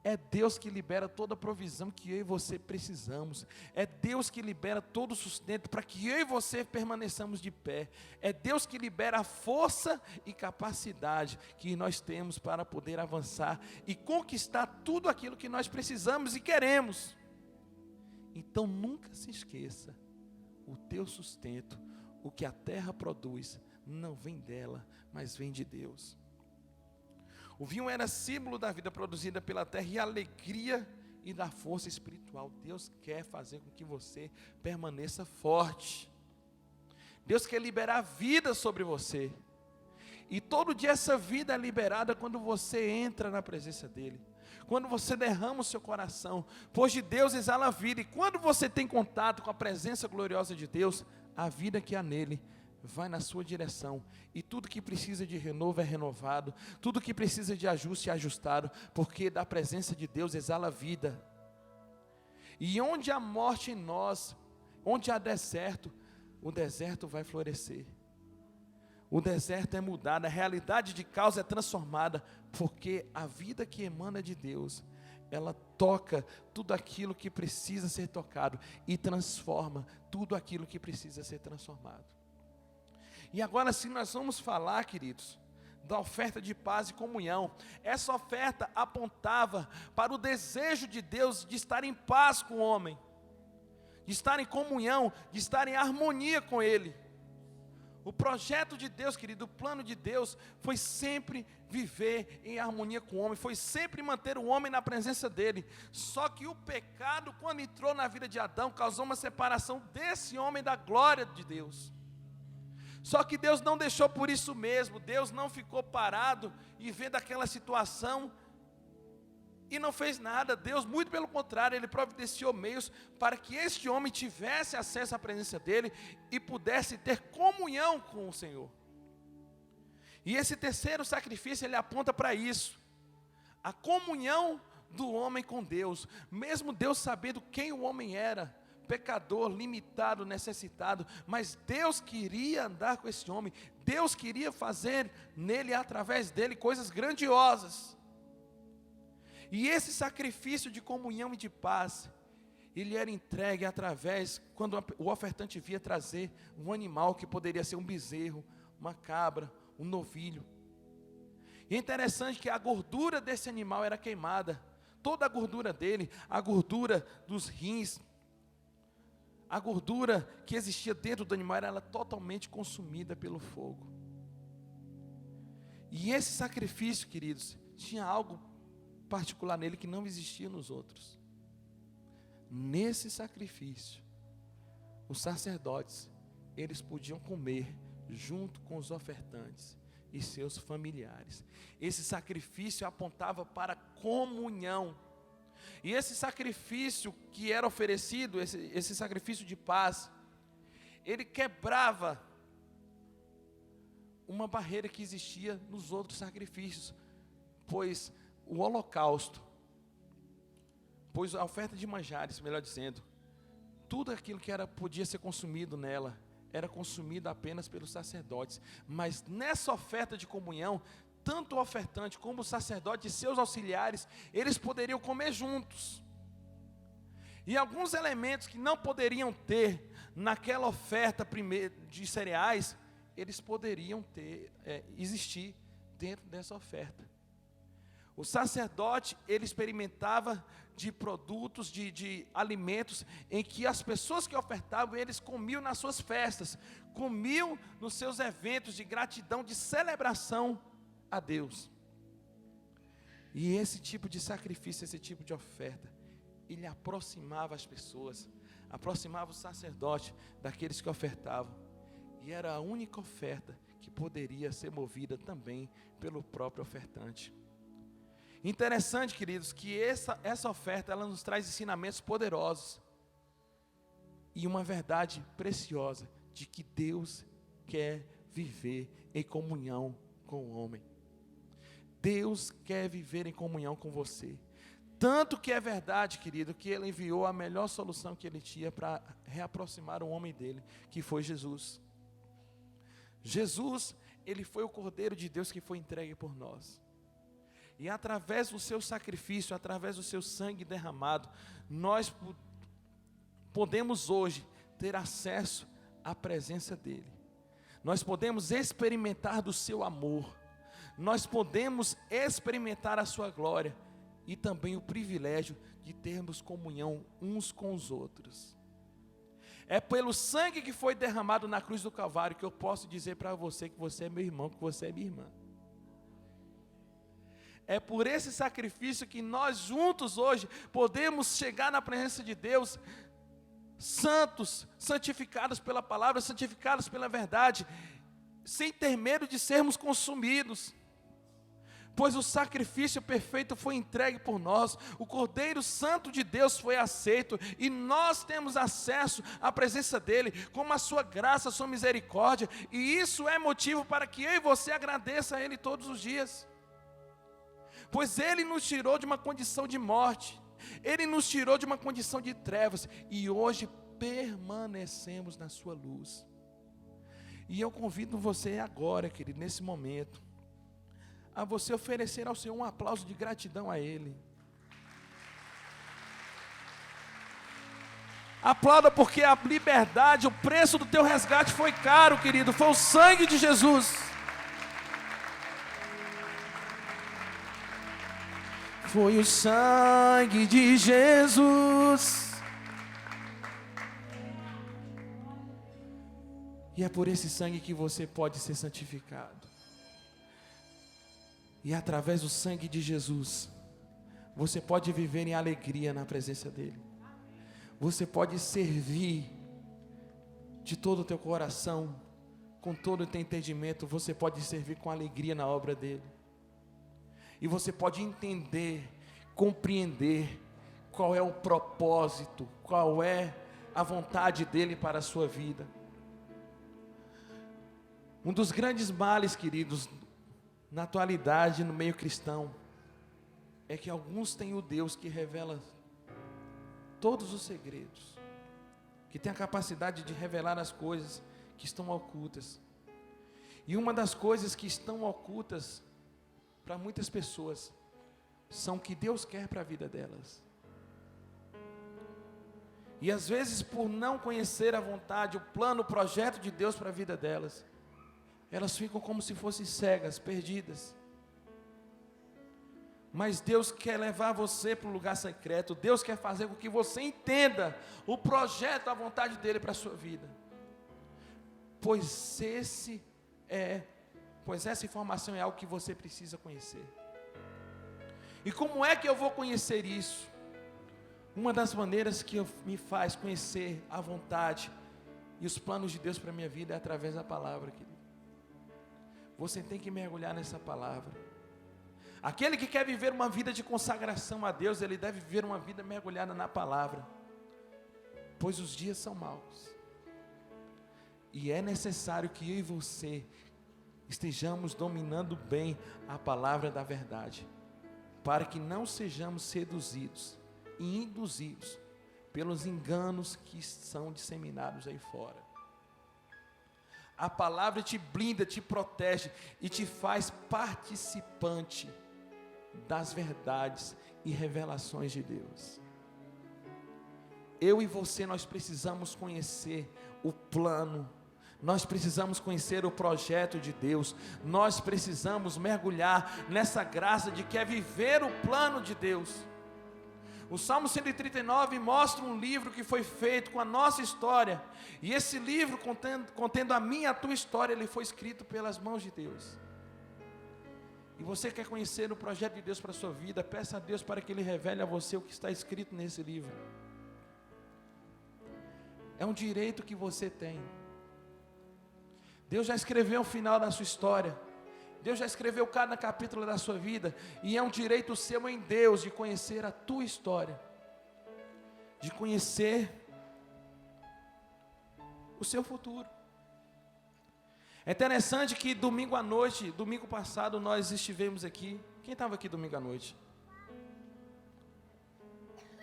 É Deus que libera toda a provisão que eu e você precisamos. É Deus que libera todo o sustento para que eu e você permaneçamos de pé. É Deus que libera a força e capacidade que nós temos para poder avançar e conquistar tudo aquilo que nós precisamos e queremos. Então nunca se esqueça, o teu sustento, o que a terra produz, não vem dela, mas vem de Deus. O vinho era símbolo da vida produzida pela terra e a alegria e da força espiritual. Deus quer fazer com que você permaneça forte. Deus quer liberar vida sobre você. E todo dia essa vida é liberada quando você entra na presença dEle. Quando você derrama o seu coração, pois de Deus exala a vida, e quando você tem contato com a presença gloriosa de Deus, a vida que há nele vai na sua direção, e tudo que precisa de renovo é renovado, tudo que precisa de ajuste é ajustado, porque da presença de Deus exala a vida. E onde há morte em nós, onde há deserto, o deserto vai florescer. o deserto é mudado, a realidade de caos é transformada, porque a vida que emana de Deus, ela toca tudo aquilo que precisa ser tocado e transforma tudo aquilo que precisa ser transformado. E agora, se nós vamos falar, queridos, da oferta de paz e comunhão, essa oferta apontava para o desejo de Deus de estar em paz com o homem, de estar em comunhão, de estar em harmonia com Ele. O projeto de Deus, querido, o plano de Deus foi sempre viver em harmonia com o homem, foi sempre manter o homem na presença dele. Só que o pecado, quando entrou na vida de Adão, causou uma separação desse homem da glória de Deus. Só que Deus não deixou por isso mesmo, Deus não ficou parado e vendo aquela situação e não fez nada. Deus, muito pelo contrário, Ele providenciou meios para que este homem tivesse acesso à presença dEle e pudesse ter comunhão com o Senhor. E esse terceiro sacrifício, ele aponta para isso, a comunhão do homem com Deus, mesmo Deus sabendo quem o homem era, pecador, limitado, necessitado, mas Deus queria andar com esse homem, Deus queria fazer nele, através dele, coisas grandiosas. E esse sacrifício de comunhão e de paz, ele era entregue através, quando o ofertante via trazer um animal que poderia ser um bezerro, uma cabra, um novilho. E é interessante que a gordura desse animal era queimada, toda a gordura dele, a gordura dos rins, a gordura que existia dentro do animal era totalmente consumida pelo fogo. E esse sacrifício, queridos, tinha algo particular nele que não existia nos outros. Nesse sacrifício, os sacerdotes, eles podiam comer junto com os ofertantes e seus familiares. Esse sacrifício apontava para comunhão. E esse sacrifício que era oferecido, esse sacrifício de paz, ele quebrava uma barreira que existia nos outros sacrifícios, pois o holocausto, pois a oferta de manjares, melhor dizendo, tudo aquilo que podia ser consumido nela, era consumido apenas pelos sacerdotes, mas nessa oferta de comunhão, tanto o ofertante como o sacerdote e seus auxiliares, eles poderiam comer juntos. E alguns elementos que não poderiam ter naquela oferta de cereais, eles poderiam existir dentro dessa oferta. O sacerdote, ele experimentava de produtos, de alimentos, em que as pessoas que ofertavam, eles comiam nas suas festas, comiam nos seus eventos de gratidão, de celebração a Deus. E esse tipo de sacrifício, esse tipo de oferta, ele aproximava as pessoas, aproximava o sacerdote daqueles que ofertavam, e era a única oferta que poderia ser movida também pelo próprio ofertante. Interessante, queridos, que essa oferta, ela nos traz ensinamentos poderosos, e uma verdade preciosa, de que Deus quer viver em comunhão com o homem. Deus quer viver em comunhão com você. Tanto que é verdade, querido, que Ele enviou a melhor solução que Ele tinha para reaproximar o homem dele, que foi Jesus. Jesus, Ele foi o Cordeiro de Deus que foi entregue por nós. E através do seu sacrifício, através do seu sangue derramado, nós podemos hoje ter acesso à presença dEle. Nós podemos experimentar do seu amor. Nós podemos experimentar a sua glória e também o privilégio de termos comunhão uns com os outros. É pelo sangue que foi derramado na cruz do Calvário que eu posso dizer para você que você é meu irmão, que você é minha irmã. É por esse sacrifício que nós juntos hoje podemos chegar na presença de Deus, santos, santificados pela palavra, santificados pela verdade, sem ter medo de sermos consumidos. Pois o sacrifício perfeito foi entregue por nós, o Cordeiro Santo de Deus foi aceito, e nós temos acesso à presença dEle, com a sua graça, a sua misericórdia, e isso é motivo para que eu e você agradeça a Ele todos os dias. Pois Ele nos tirou de uma condição de morte, Ele nos tirou de uma condição de trevas, e hoje permanecemos na sua luz. E eu convido você agora, querido, nesse momento, a você oferecer ao Senhor um aplauso de gratidão a Ele. Aplauda, porque a liberdade, o preço do teu resgate foi caro, querido, foi o sangue de Jesus. Foi o sangue de Jesus. E é por esse sangue que você pode ser santificado. E através do sangue de Jesus, você pode viver em alegria na presença dEle. Você pode servir de todo o teu coração, com todo o teu entendimento. Você pode servir com alegria na obra dEle. E você pode entender, compreender qual é o propósito, qual é a vontade dEle para a sua vida. Um dos grandes males, queridos, na atualidade, no meio cristão, é que alguns têm o Deus que revela todos os segredos, que tem a capacidade de revelar as coisas que estão ocultas. E uma das coisas que estão ocultas para muitas pessoas são o que Deus quer para a vida delas. E às vezes, por não conhecer a vontade, o plano, o projeto de Deus para a vida delas, elas ficam como se fossem cegas, perdidas. Mas Deus quer levar você para o lugar secreto. Deus quer fazer com que você entenda o projeto, a vontade dEle para a sua vida. Pois essa informação é algo que você precisa conhecer. E como é que eu vou conhecer isso? Uma das maneiras que me faz conhecer a vontade e os planos de Deus para a minha vida é através da palavra, querido. Você tem que mergulhar nessa palavra. Aquele que quer viver uma vida de consagração a Deus, ele deve viver uma vida mergulhada na palavra, pois os dias são maus. E é necessário que eu e você estejamos dominando bem a palavra da verdade, para que não sejamos seduzidos e induzidos pelos enganos que são disseminados aí fora. A palavra te blinda, te protege e te faz participante das verdades e revelações de Deus. Eu e você, nós precisamos conhecer o plano, nós precisamos conhecer o projeto de Deus, nós precisamos mergulhar nessa graça de que é viver o plano de Deus. O Salmo 139 mostra um livro que foi feito com a nossa história, e esse livro, contendo a minha e a tua história, ele foi escrito pelas mãos de Deus. E você quer conhecer o projeto de Deus para a sua vida, peça a Deus para que Ele revele a você o que está escrito nesse livro. É um direito que você tem. Deus já escreveu o final da sua história, Deus já escreveu cada capítulo da sua vida, e é um direito seu em Deus de conhecer a tua história, de conhecer o seu futuro. É interessante que domingo à noite, domingo passado, nós estivemos aqui. Quem estava aqui domingo à noite?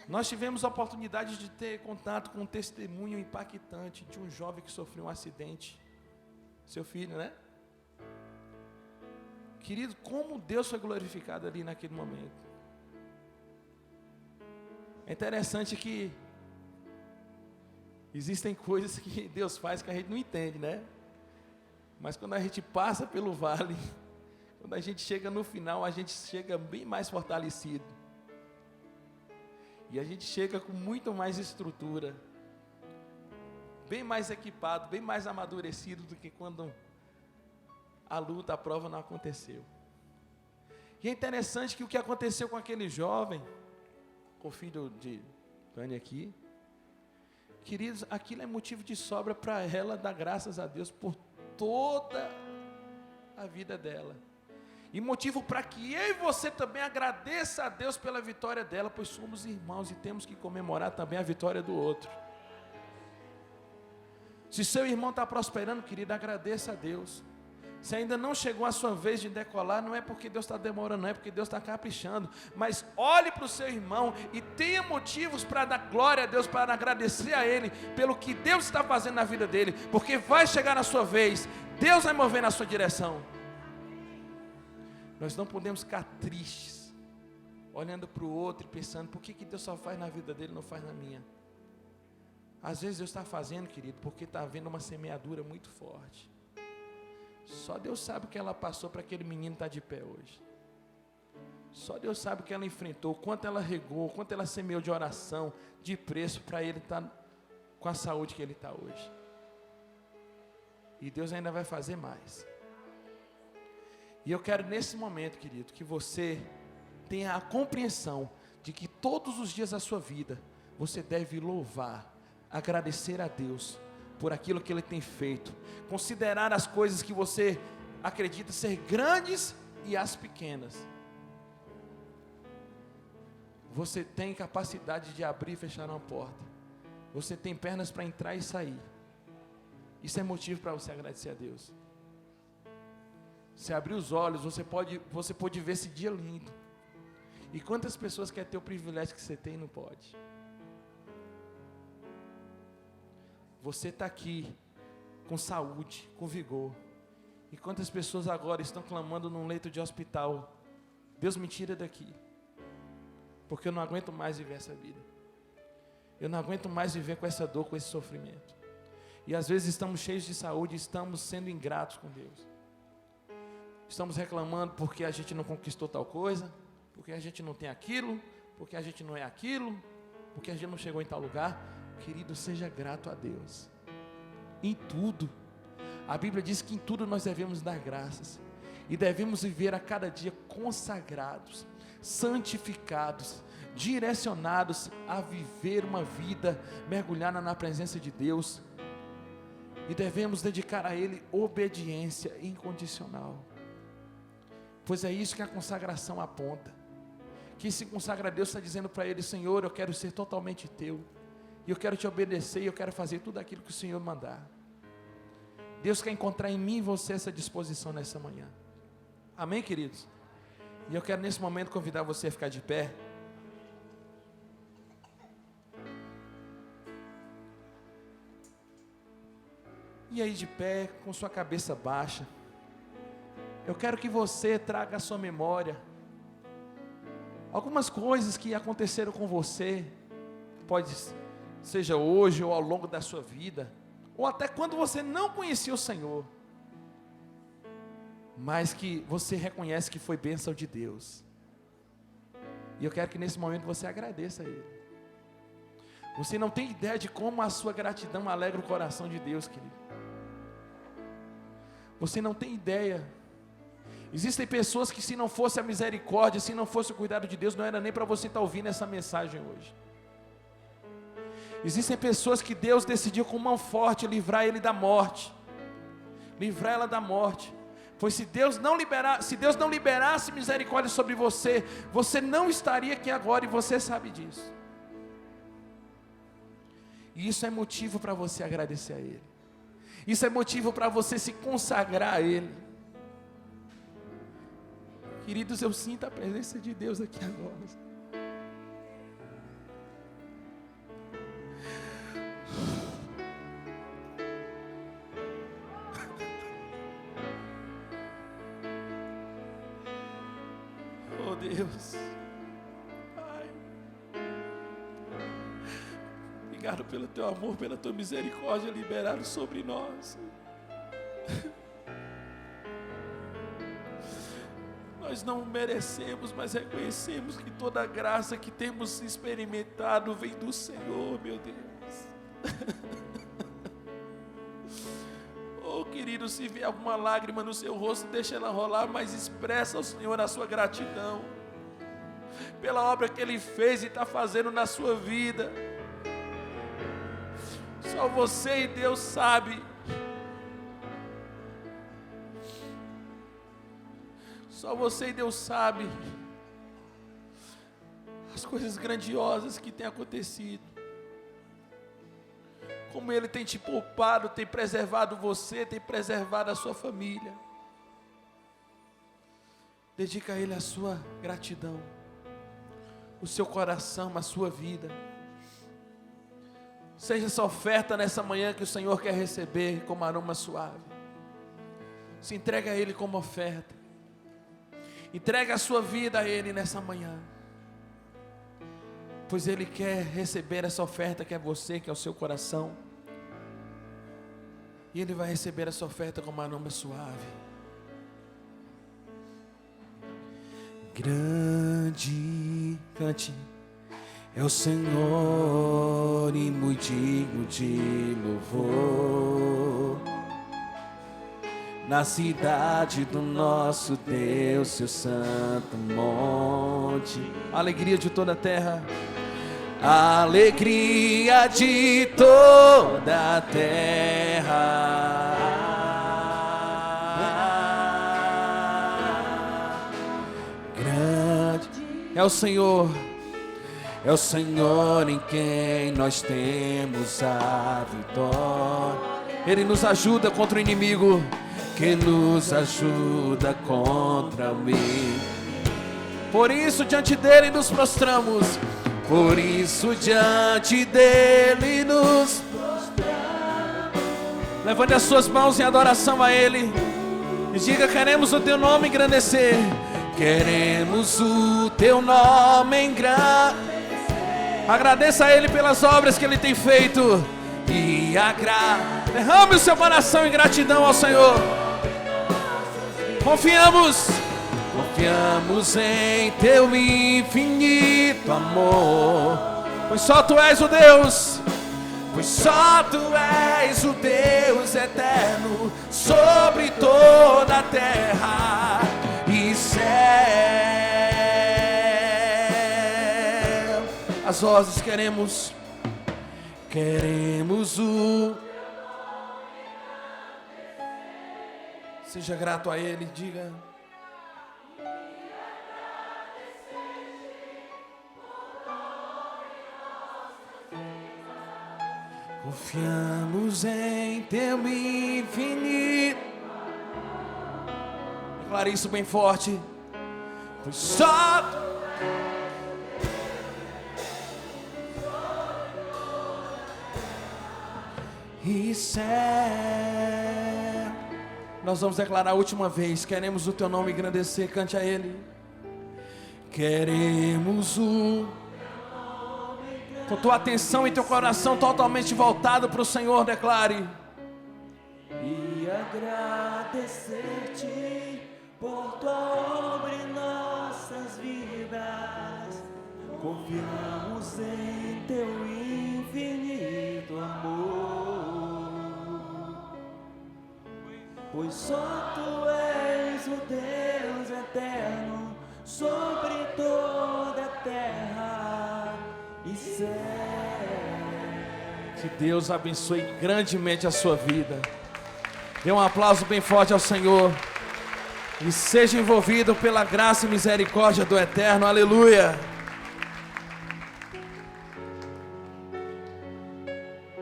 Nós tivemos a oportunidade de ter contato com um testemunho impactante de um jovem que sofreu um acidente. Seu filho, né? Querido, como Deus foi glorificado ali naquele momento. É interessante que existem coisas que Deus faz que a gente não entende, né? Mas quando a gente passa pelo vale, quando a gente chega no final, a gente chega bem mais fortalecido. E a gente chega com muito mais estrutura, bem mais equipado, bem mais amadurecido do que quando a luta, a prova não aconteceu. E é interessante que o que aconteceu com aquele jovem, com o filho de Tânia aqui, queridos, aquilo é motivo de sobra para ela dar graças a Deus por toda a vida dela, e motivo para que eu e você também agradeça a Deus pela vitória dela, pois somos irmãos e temos que comemorar também a vitória do outro. Se seu irmão está prosperando, querido, agradeça a Deus. Se ainda não chegou a sua vez de decolar, não é porque Deus está demorando, não é porque Deus está caprichando. Mas olhe para o seu irmão e tenha motivos para dar glória a Deus, para agradecer a Ele pelo que Deus está fazendo na vida dele. Porque vai chegar na sua vez, Deus vai mover na sua direção. Nós não podemos ficar tristes, olhando para o outro e pensando, por que Deus só faz na vida dele e não faz na minha? Às vezes Deus está fazendo, querido, porque está havendo uma semeadura muito forte. Só Deus sabe o que ela passou para aquele menino estar de pé hoje. Só Deus sabe o que ela enfrentou, o quanto ela regou, o quanto ela semeou de oração, de preço para ele estar com a saúde que ele está hoje. E Deus ainda vai fazer mais. E eu quero nesse momento, querido, que você tenha a compreensão de que todos os dias da sua vida você deve louvar, agradecer a Deus por aquilo que Ele tem feito, considerar as coisas que você acredita ser grandes e as pequenas. Você tem capacidade de abrir e fechar uma porta, você tem pernas para entrar e sair. Isso é motivo para você agradecer a Deus. Você abrir os olhos, você pode ver esse dia lindo. E quantas pessoas querem ter o privilégio que você tem e não pode? Você está aqui com saúde, com vigor. E quantas pessoas agora estão clamando num leito de hospital? Deus me tira daqui, porque eu não aguento mais viver essa vida. Eu não aguento mais viver com essa dor, com esse sofrimento. E às vezes estamos cheios de saúde, estamos sendo ingratos com Deus. Estamos reclamando porque a gente não conquistou tal coisa, porque a gente não tem aquilo, porque a gente não é aquilo, porque a gente não chegou em tal lugar. Querido, seja grato a Deus. Em tudo. A Bíblia diz que em tudo nós devemos dar graças. E devemos viver a cada dia consagrados, santificados, direcionados a viver uma vida mergulhada na presença de Deus. E devemos dedicar a Ele obediência incondicional. Pois é isso que a consagração aponta. Quem se consagra a Deus está dizendo para Ele: Senhor, eu quero ser totalmente Teu. E eu quero Te obedecer e eu quero fazer tudo aquilo que o Senhor mandar. Deus quer encontrar em mim e você essa disposição nessa manhã. Amém, queridos? E eu quero nesse momento convidar você a ficar de pé. E aí de pé, com sua cabeça baixa, eu quero que você traga à sua memória algumas coisas que aconteceram com você, seja hoje ou ao longo da sua vida, ou até quando você não conhecia o Senhor, mas que você reconhece que foi bênção de Deus. E eu quero que nesse momento você agradeça a Ele. Você não tem ideia de como a sua gratidão alegra o coração de Deus, querido. Você não tem ideia. Existem pessoas que, se não fosse a misericórdia, se não fosse o cuidado de Deus, não era nem para você estar ouvindo essa mensagem hoje. Existem pessoas que Deus decidiu com mão forte livrar ele da morte, livrar ela da morte. Pois se Deus não liberasse misericórdia sobre você, você não estaria aqui agora, e você sabe disso. E isso é motivo para você agradecer a Ele. Isso é motivo para você se consagrar a Ele. Queridos, eu sinto a presença de Deus aqui agora. Oh Deus, Pai, obrigado pelo Teu amor, pela Tua misericórdia liberada sobre nós. Nós não merecemos, mas reconhecemos que toda a graça que temos experimentado vem do Senhor, meu Deus. Oh querido, se vier alguma lágrima no seu rosto, deixa ela rolar, mas expressa ao Senhor a sua gratidão pela obra que Ele fez e está fazendo na sua vida. Só você e Deus sabe. Só você e Deus sabe as coisas grandiosas que têm acontecido. Como Ele tem te poupado, tem preservado você, tem preservado a sua família. Dedica a Ele a sua gratidão, o seu coração, a sua vida. Seja essa oferta nessa manhã que o Senhor quer receber como aroma suave. Se entrega a Ele como oferta. Entrega a sua vida a Ele nessa manhã. Pois Ele quer receber essa oferta que é você, que é o seu coração. E Ele vai receber essa oferta como aroma suave. Grande, cante, é o Senhor e muito digno de louvor. Na cidade do nosso Deus, seu santo monte. A alegria de toda a terra. A alegria de toda a terra. Grande é o Senhor em quem nós temos a vitória. Ele nos ajuda contra o inimigo, que nos ajuda contra o inimigo. Por isso diante dele nos prostramos. Por isso diante dele nos prostramos. Levante as suas mãos em adoração a Ele e diga: queremos o Teu nome engrandecer. Queremos o Teu nome engrandecer. Agradeça a Ele pelas obras que Ele tem feito. E derrame o seu coração em gratidão ao Senhor. Confiamos em Teu infinito amor. Pois só Tu és o Deus. Pois só Tu és o Deus eterno sobre toda a terra e céu. As vozes queremos o. Seja grato a Ele, diga. Confiamos em Teu infinito. Declare isso bem forte. Pois só e céu. Nós vamos declarar a última vez. Queremos o Teu nome engrandecer. Cante a Ele. Queremos o. Com tua atenção e teu coração totalmente voltado para o Senhor, declare. E agradecer-te por tua obra em nossas vidas. Confiamos em Teu infinito amor. Pois só Tu és o Deus eterno sobre toda a terra e céu. Que Deus abençoe grandemente a sua vida. Dê um aplauso bem forte ao Senhor. E seja envolvido pela graça e misericórdia do Eterno. Aleluia.